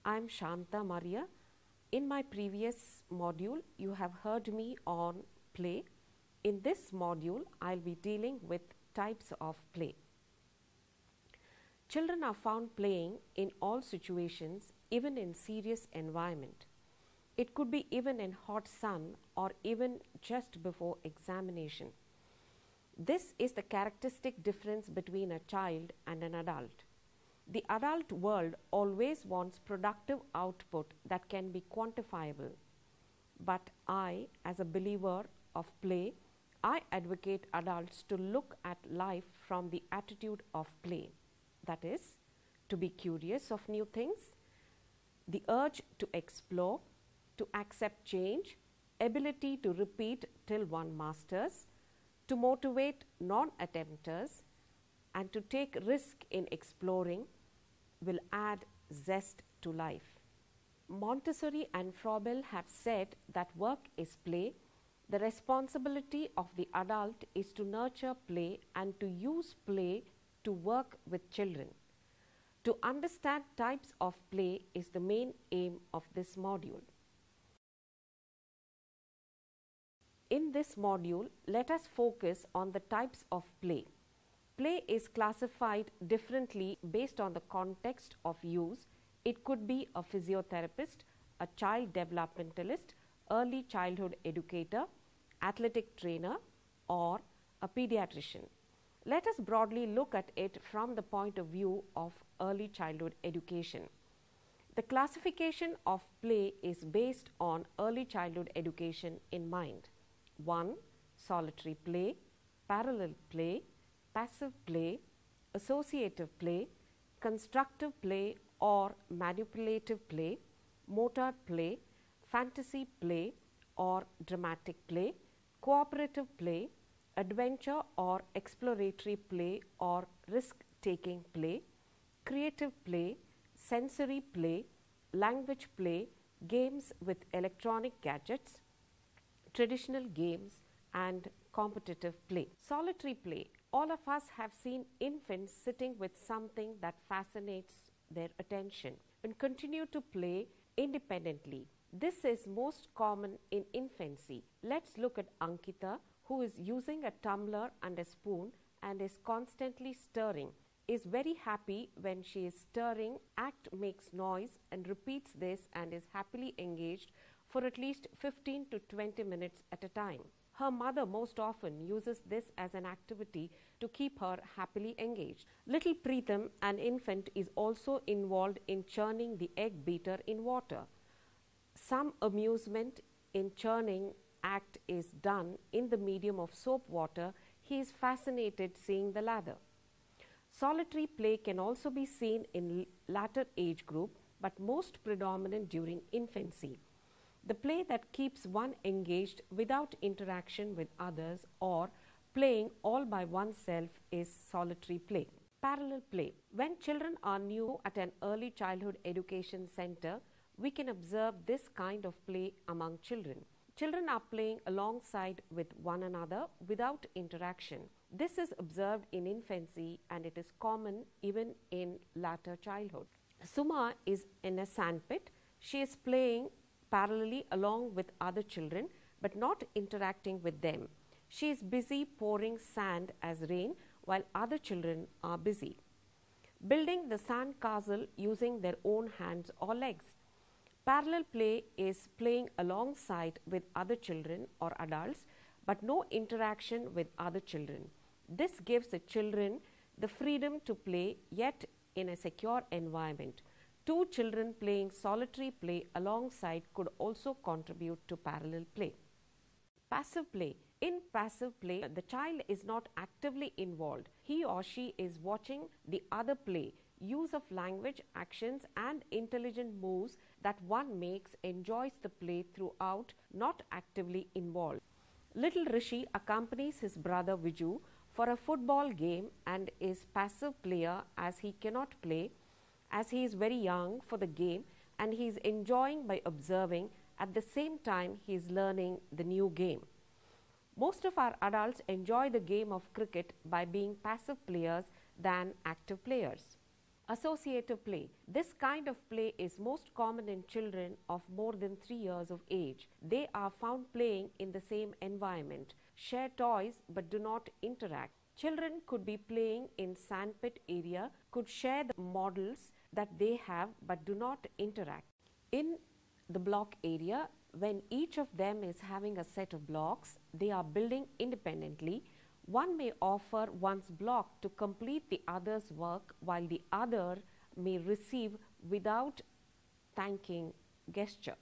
I'm Shanta Maria. In my previous module, you have heard me on play. In this module, I'll be dealing with types of play. Children are found playing in all situations, even in serious environment. It could be even in hot sun or even just before examination. This is the characteristic difference between a child and an adult. The adult world always wants productive output that can be quantifiable. But I, as a believer of play, I advocate adults to look at life from the attitude of play. That is, to be curious of new things, the urge to explore, to accept change, ability to repeat till one masters, to motivate non-attempters, and to take risk in exploring will add zest to life. Montessori and Froebel have said that work is play. The responsibility of the adult is to nurture play and to use play to work with children. To understand types of play is the main aim of this module. In this module, let us focus on the types of play. Play is classified differently based on the context of use. It could be a physiotherapist, a child developmentalist, early childhood educator, athletic trainer, or a pediatrician. Let us broadly look at it from the point of view of early childhood education. The classification of play is based on early childhood education in mind. 1. Solitary play, parallel play, passive play, associative play, constructive play or manipulative play, motor play, fantasy play or dramatic play, cooperative play, adventure or exploratory play or risk-taking play, creative play, sensory play, language play, games with electronic gadgets, traditional games, and competitive play. Solitary play. All of us have seen infants sitting with something that fascinates their attention and continue to play independently. This is most common in infancy. Let's look at Ankita, who is using a tumbler and a spoon and is constantly stirring. Is very happy when she is stirring, makes noise and repeats this and is happily engaged for at least 15 to 20 minutes at a time. Her mother most often uses this as an activity to keep her happily engaged. Little Preetham, an infant, is also involved in churning the egg beater in water. Some amusement in churning act is done in the medium of soap water. He is fascinated seeing the lather. Solitary play can also be seen in latter age group, but most predominant during infancy. The play that keeps one engaged without interaction with others or playing all by oneself is solitary play. Parallel play. When children are new at an early childhood education center, we can observe this kind of play among children. Children are playing alongside with one another without interaction. This is observed in infancy and it is common even in later childhood. Suma is in a sandpit. She is playing parallelly along with other children but not interacting with them. She is busy pouring sand as rain while other children are busy building the sand castle using their own hands or legs. Parallel play is playing alongside with other children or adults but no interaction with other children. This gives the children the freedom to play yet in a secure environment. Two children playing solitary play alongside could also contribute to parallel play. Passive play. In passive play, the child is not actively involved. He or she is watching the other play. Use of language, actions, and intelligent moves that one makes enjoys the play throughout, not actively involved. Little Rishi accompanies his brother Viju for a football game and is passive player as he cannot play, as he is very young for the game and he is enjoying by observing. At the same time, he is learning the new game. Most of our adults enjoy the game of cricket by being passive players than active players. Associative play. This kind of play is most common in children of more than 3 years of age. They are found playing in the same environment, share toys but do not interact. Children could be playing in sandpit area, could share the models that they have but do not interact. In the block area, when each of them is having a set of blocks, they are building independently. One may offer one's block to complete the other's work, while the other may receive without thanking gesture.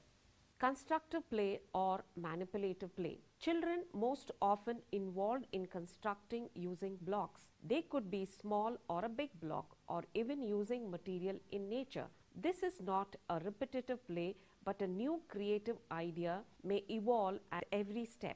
Constructive play or manipulative play. Children most often involved in constructing using blocks. They could be small or a big block, or even using material in nature. This is not a repetitive play, but a new creative idea may evolve at every step.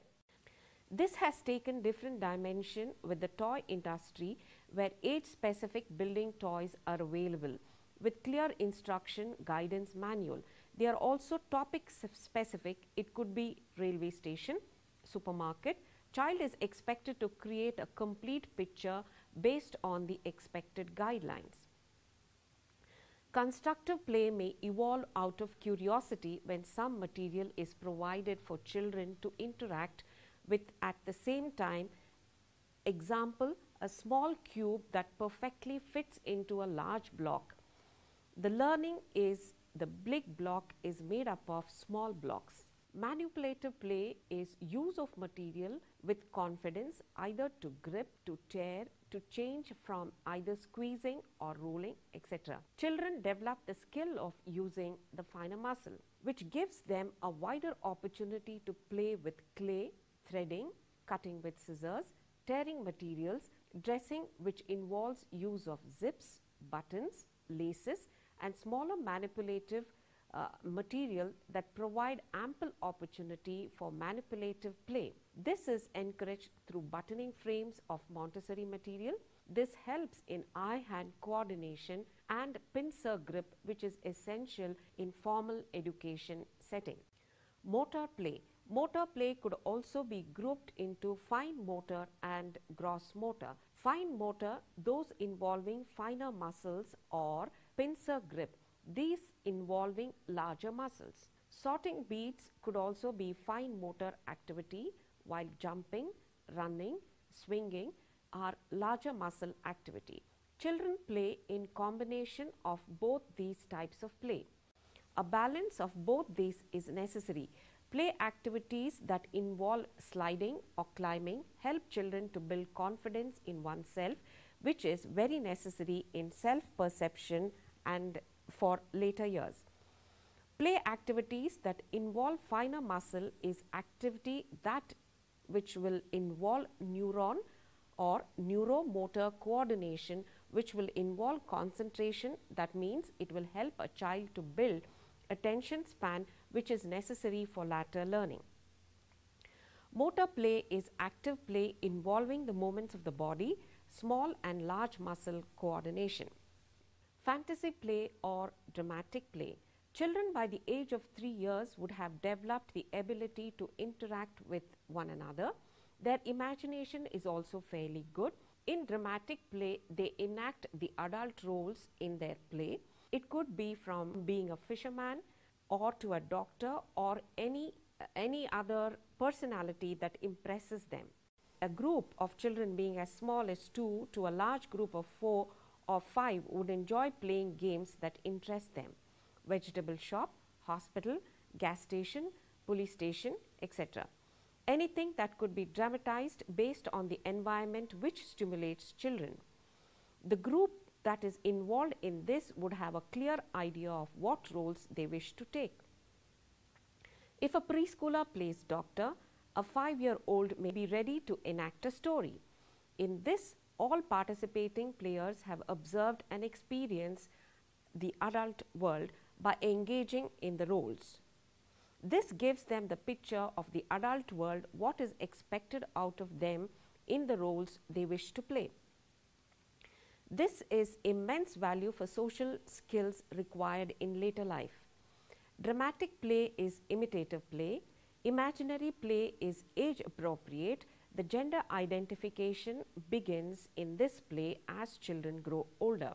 This has taken different dimension with the toy industry, where age-specific building toys are available with clear instruction guidance manual. They are also topic specific. It could be railway station, supermarket. Child is expected to create a complete picture based on the expected guidelines. Constructive play may evolve out of curiosity when some material is provided for children to interact with at the same time. Example, a small cube that perfectly fits into a large block. The learning is the big block is made up of small blocks. Manipulative play is use of material with confidence, either to grip, to tear, to change from either squeezing or rolling, etc. Children develop the skill of using the finer muscle, which gives them a wider opportunity to play with clay, threading, cutting with scissors, tearing materials, dressing, which involves use of zips, buttons, laces, and smaller manipulative material that provide ample opportunity for manipulative play. This is encouraged through buttoning frames of Montessori material. This helps in eye-hand coordination and pincer grip, which is essential in formal education setting. Motor play. Motor play could also be grouped into fine motor and gross motor. Fine motor, those involving finer muscles, or pincer grip, these involving larger muscles. Sorting beads could also be fine motor activity, while jumping, running, swinging are larger muscle activity. Children play in combination of both these types of play. A balance of both these is necessary. Play activities that involve sliding or climbing help children to build confidence in oneself, which is very necessary in self-perception and for later years. Play activities that involve finer muscle is activity that which will involve neuron or neuromotor coordination, which will involve concentration. That means it will help a child to build attention span, which is necessary for later learning. Motor play is active play involving the movements of the body, small and large muscle coordination. Fantasy play or dramatic play. Children by the age of 3 years would have developed the ability to interact with one another. Their imagination is also fairly good. In dramatic play, they enact the adult roles in their play. It could be from being a fisherman or to a doctor or any other personality that impresses them. A group of children being as small as 2 to a large group of 4 or 5 would enjoy playing games that interest them. Vegetable shop, hospital, gas station, police station, etc. Anything that could be dramatized based on the environment which stimulates children. The group that is involved in this would have a clear idea of what roles they wish to take. If a preschooler plays doctor, a 5-year-old may be ready to enact a story. In this, all participating players have observed and experienced the adult world by engaging in the roles. This gives them the picture of the adult world, what is expected out of them in the roles they wish to play. This is immense value for social skills required in later life. Dramatic play is imitative play. Imaginary play is age appropriate. The gender identification begins in this play as children grow older.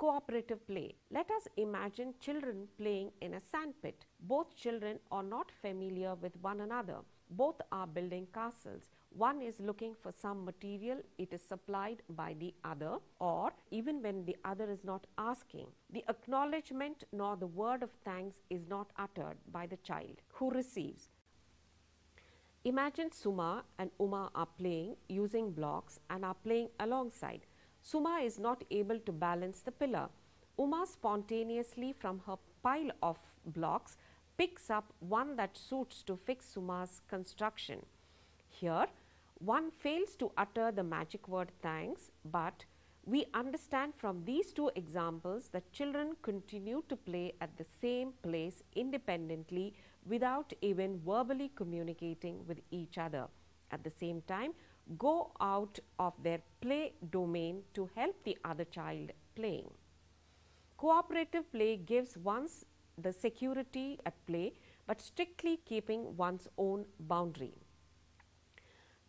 Cooperative play. Let us imagine children playing in a sandpit. Both children are not familiar with one another. Both are building castles. One is looking for some material, it is supplied by the other, or even when the other is not asking. The acknowledgement nor the word of thanks is not uttered by the child who receives. Imagine Suma and Uma are playing using blocks and are playing alongside. Suma is not able to balance the pillar. Uma spontaneously from her pile of blocks picks up one that suits to fix Suma's construction. Here, one fails to utter the magic word thanks, but we understand from these two examples that children continue to play at the same place independently without even verbally communicating with each other. At the same time, go out of their play domain to help the other child playing. Cooperative play gives one's the security at play, but strictly keeping one's own boundary.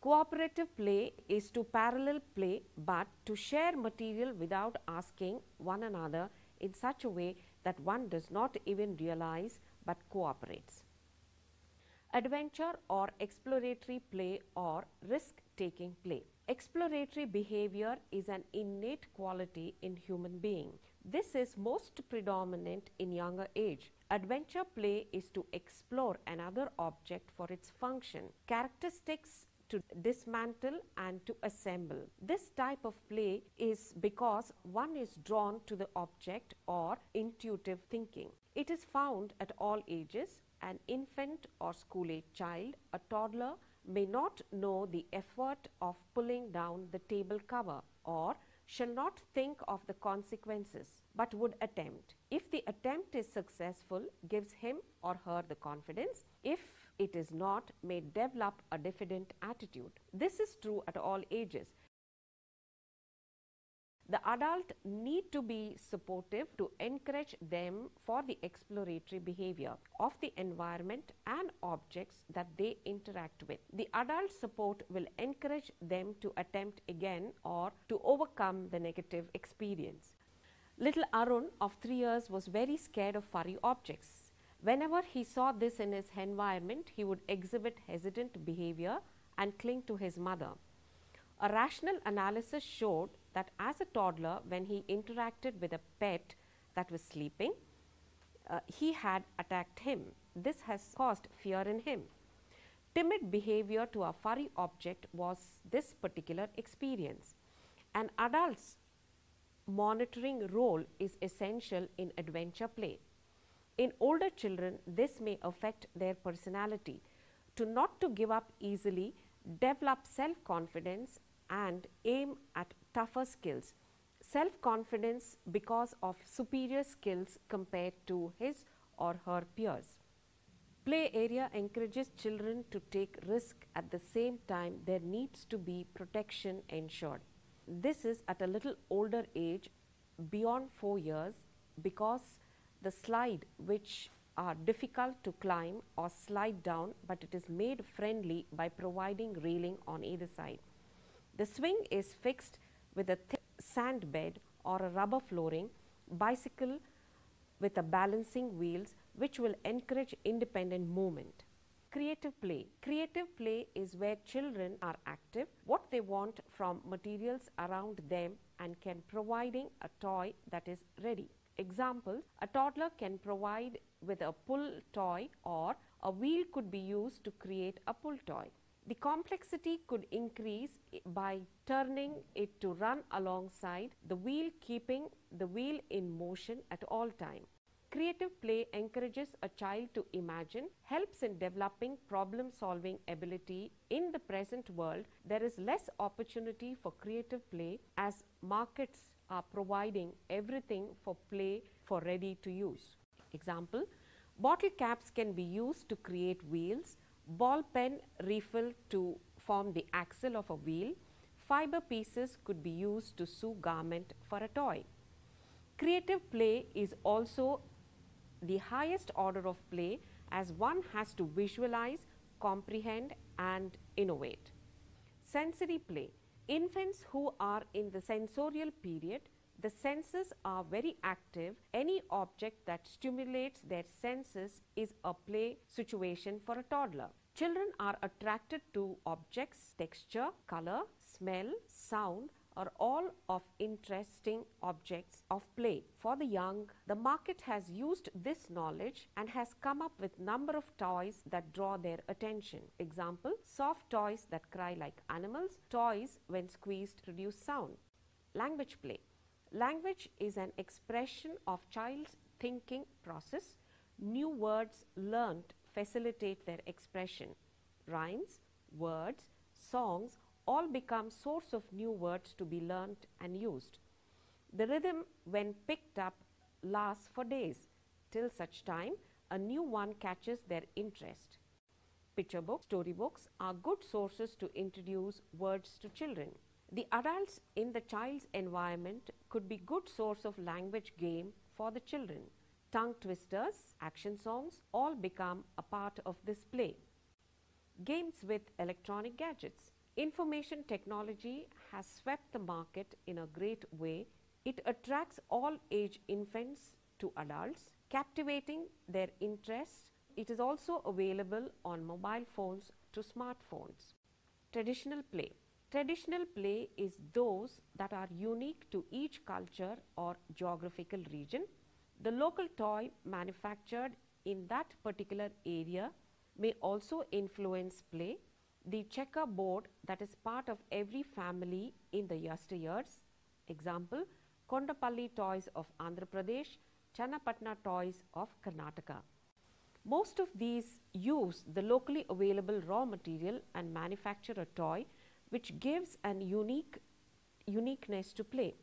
Cooperative play is to parallel play, but to share material without asking one another in such a way that one does not even realize but cooperates. Adventure or exploratory play or risk-taking play. Exploratory behavior is an innate quality in human being. This is most predominant in younger age. Adventure play is to explore another object for its function, characteristics to dismantle and to assemble. This type of play is because one is drawn to the object or intuitive thinking. It is found at all ages. An infant or school-age child, a toddler, may not know the effort of pulling down the table cover or shall not think of the consequences, but would attempt. If the attempt is successful, gives him or her the confidence. If it is not, may develop a diffident attitude. This is true at all ages. The adult need to be supportive to encourage them for the exploratory behavior of the environment and objects that they interact with. The adult support will encourage them to attempt again or to overcome the negative experience. Little Arun of 3 years was very scared of furry objects. Whenever he saw this in his environment, he would exhibit hesitant behavior and cling to his mother. A rational analysis showed that as a toddler, when he interacted with a pet that was sleeping, he had attacked him. This has caused fear in him. Timid behavior to a furry object was this particular experience. An adult's monitoring role is essential in adventure play. In older children, this may affect their personality. To not to give up easily, develop self-confidence and aim at tougher skills. Self-confidence because of superior skills compared to his or her peers. Play area encourages children to take risk. At the same time, there needs to be protection ensured. This is at a little older age, beyond 4 years, because the slide which are difficult to climb or slide down, but it is made friendly by providing railing on either side. The swing is fixed with a thick sand bed or a rubber flooring, bicycle with a balancing wheels which will encourage independent movement. Creative play. Creative play is where children are active, what they want from materials around them and can providing a toy that is ready. Examples, a toddler can provide with a pull toy or a wheel could be used to create a pull toy. The complexity could increase by turning it to run alongside the wheel, keeping the wheel in motion at all times. Creative play encourages a child to imagine, helps in developing problem-solving ability. In the present world, there is less opportunity for creative play as markets are providing everything for play for ready to use. Example, bottle caps can be used to create wheels, ball pen refill to form the axle of a wheel, fiber pieces could be used to sew garment for a toy. Creative play is also the highest order of play as one has to visualize, comprehend and innovate. Sensory play. Infants who are in the sensorial period The senses are very active. Any object that stimulates their senses is a play situation for a toddler. Children are attracted to objects, texture, color, smell, sound are all of interesting objects of play. For the young, the market has used this knowledge and has come up with number of toys that draw their attention. Example, soft toys that cry like animals, toys when squeezed produce sound. Language play. Language is an expression of child's thinking process. New words learnt facilitate their expression. Rhymes, words, songs all become source of new words to be learnt and used. The rhythm, when picked up, lasts for days, till such time a new one catches their interest. Picture books, storybooks are good sources to introduce words to children. The adults in the child's environment could be good source of language game for the children. Tongue twisters, action songs all become a part of this play. Games with electronic gadgets. Information technology has swept the market in a great way. It attracts all age infants to adults, captivating their interests. It is also available on mobile phones to smartphones. Traditional play. Traditional play is those that are unique to each culture or geographical region. The local toy manufactured in that particular area may also influence play. The checkerboard that is part of every family in the yesteryears. Example, Kondapalli toys of Andhra Pradesh, Channapatna toys of Karnataka. Most of these use the locally available raw material and manufacture a toy which gives an uniqueness to play.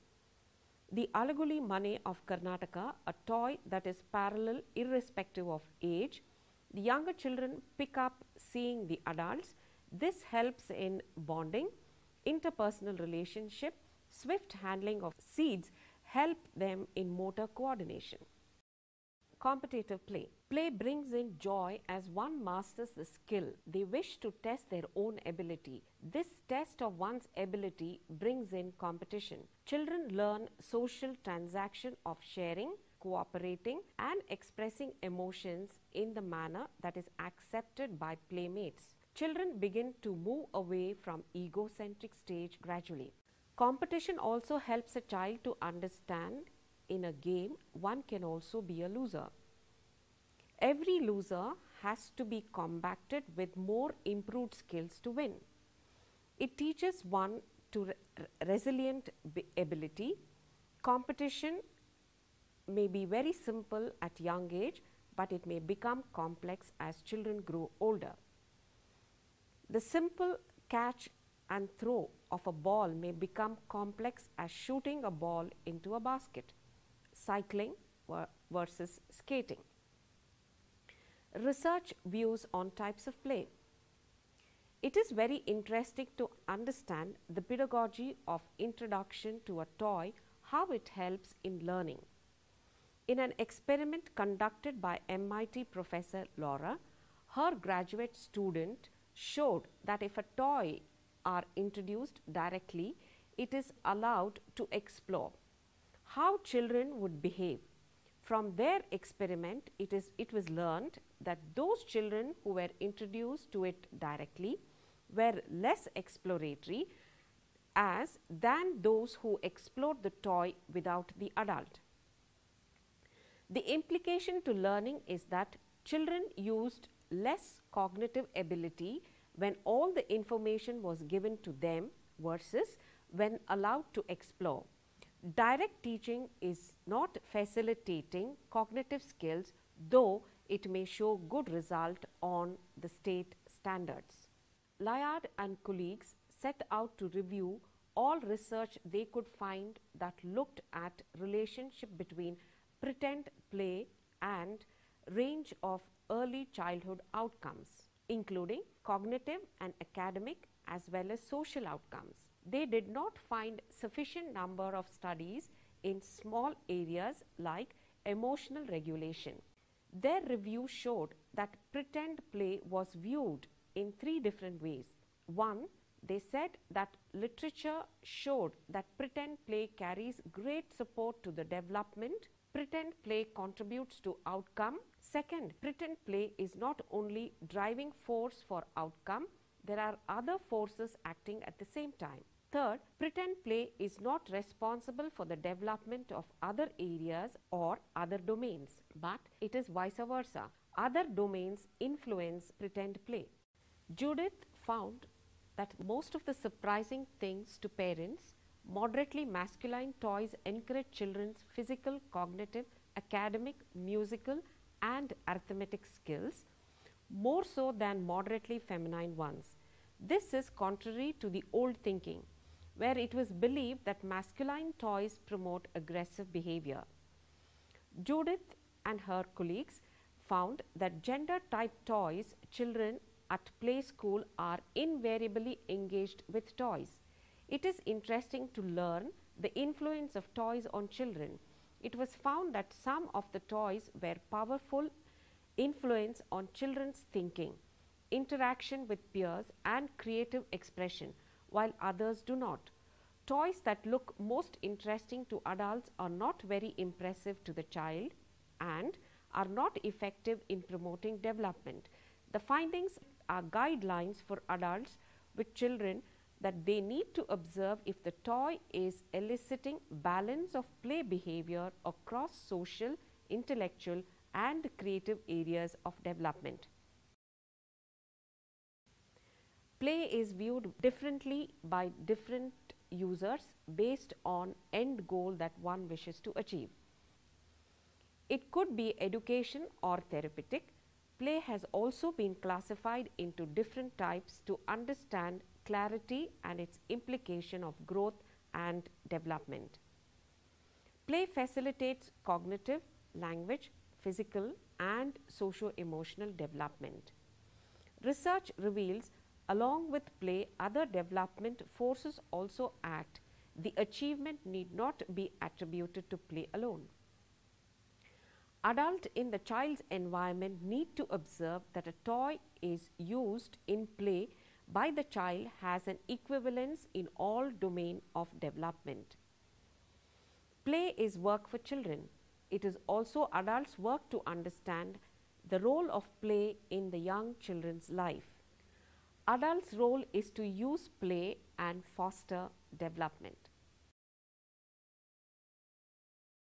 The Alaguli Mane of Karnataka, a toy that is parallel irrespective of age. The younger children pick up seeing the adults. This helps in bonding, interpersonal relationship, swift handling of seeds help them in motor coordination. Competitive play. Play brings in joy as one masters the skill. They wish to test their own ability. This test of one's ability brings in competition. Children learn social transaction of sharing, cooperating and expressing emotions in the manner that is accepted by playmates. Children begin to move away from egocentric stage gradually. Competition also helps a child to understand in a game one can also be a loser. Every loser has to be combated with more improved skills to win. It teaches one to resilient ability. Competition may be very simple at young age, but it may become complex as children grow older. The simple catch and throw of a ball may become complex as shooting a ball into a basket. Cycling versus skating. Research views on types of play. It is very interesting to understand the pedagogy of introduction to a toy, how it helps in learning. In an experiment conducted by MIT professor Laura, her graduate student showed that if a toy are introduced directly, it is allowed to explore how children would behave. From their experiment, it was learned that those children who were introduced to it directly were less exploratory than those who explored the toy without the adult. The implication to learning is that children used less cognitive ability when all the information was given to them versus when allowed to explore. Direct teaching is not facilitating cognitive skills, though it may show good result on the state standards. Layard and colleagues set out to review all research they could find that looked at relationship between pretend play and range of early childhood outcomes, including cognitive and academic as well as social outcomes. They did not find sufficient number of studies in small areas like emotional regulation. Their review showed that pretend play was viewed in 3 different ways. 1. They said that literature showed that pretend play carries great support to the development. Pretend play contributes to outcome. Second, pretend play is not only driving force for outcome, there are other forces acting at the same time. Third, pretend play is not responsible for the development of other areas or other domains, but it is vice versa. Other domains influence pretend play. Judith found that most of the surprising things to parents, moderately masculine toys encourage children's physical, cognitive, academic, musical, and arithmetic skills more so than moderately feminine ones. This is contrary to the old thinking, where it was believed that masculine toys promote aggressive behavior. Judith and her colleagues found that gender type toys children at play school are invariably engaged with toys. It is interesting to learn the influence of toys on children. It was found that some of the toys were powerful influence on children's thinking, interaction with peers, and creative expression, while others do not. Toys that look most interesting to adults are not very impressive to the child and are not effective in promoting development. The findings are guidelines for adults with children that they need to observe if the toy is eliciting balance of play behavior across social, intellectual, and creative areas of development. Play is viewed differently by different users based on end goal that one wishes to achieve. It could be education or therapeutic. Play has also been classified into different types to understand clarity and its implication of growth and development. Play facilitates cognitive, language, physical, and socio-emotional development. Research reveals along with play, other development forces also act. The achievement need not be attributed to play alone. Adults in the child's environment need to observe that a toy is used in play by the child has an equivalence in all domain of development. Play is work for children. It is also adults' work to understand the role of play in the young children's life. Adults' role is to use play and foster development.